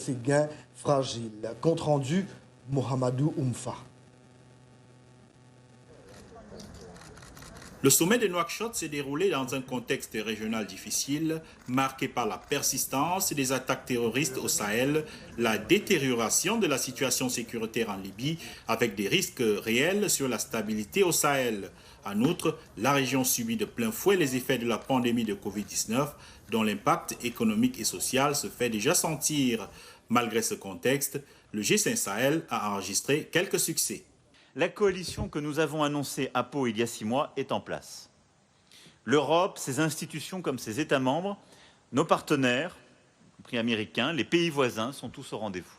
Ces gains fragiles. Compte rendu, Mohamedou Oumfa. Le sommet de Nouakchott s'est déroulé dans un contexte régional difficile, marqué par la persistance des attaques terroristes au Sahel, la détérioration de la situation sécuritaire en Libye, avec des risques réels sur la stabilité au Sahel. En outre, la région subit de plein fouet les effets de la pandémie de Covid-19, dont l'impact économique et social se fait déjà sentir. Malgré ce contexte, le G5 Sahel a enregistré quelques succès. La coalition que nous avons annoncée à Pau il y a 6 mois est en place. L'Europe, ses institutions comme ses États membres, nos partenaires, y compris américains, les pays voisins, sont tous au rendez-vous.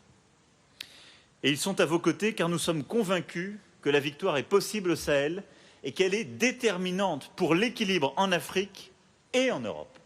Et ils sont à vos côtés car nous sommes convaincus que la victoire est possible au Sahel et qu'elle est déterminante pour l'équilibre en Afrique et en Europe.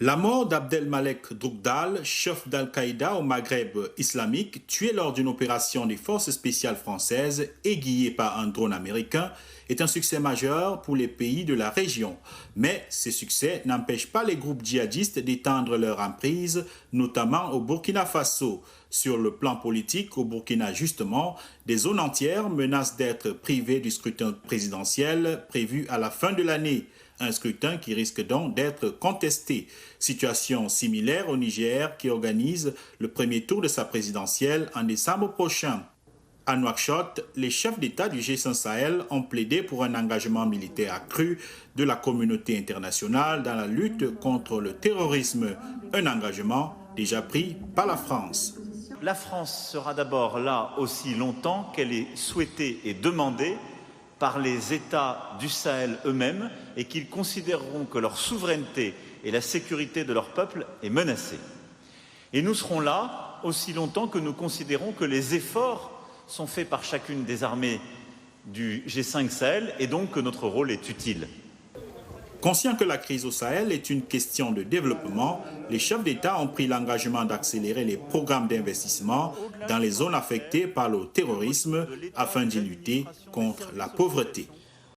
La mort d'Abdelmalek Droukdal, chef d'Al-Qaïda au Maghreb islamique, tué lors d'une opération des forces spéciales françaises aiguillée par un drone américain, est un succès majeur pour les pays de la région. Mais ces succès n'empêchent pas les groupes djihadistes d'étendre leur emprise, notamment au Burkina Faso. Sur le plan politique, au Burkina justement, des zones entières menacent d'être privées du scrutin présidentiel prévu à la fin de l'année. Un scrutin qui risque donc d'être contesté. Situation similaire au Niger qui organise le premier tour de sa présidentielle en décembre prochain. À Nouakchott, les chefs d'État du G5 Sahel ont plaidé pour un engagement militaire accru de la communauté internationale dans la lutte contre le terrorisme. Un engagement déjà pris par la France. La France sera d'abord là aussi longtemps qu'elle est souhaitée et demandée par les États du Sahel eux-mêmes et qu'ils considéreront que leur souveraineté et la sécurité de leur peuple est menacée. Et nous serons là aussi longtemps que nous considérons que les efforts sont faits par chacune des armées du G5 Sahel et donc que notre rôle est utile. Conscients que la crise au Sahel est une question de développement, les chefs d'État ont pris l'engagement d'accélérer les programmes d'investissement dans les zones affectées par le terrorisme afin d'y lutter contre la pauvreté.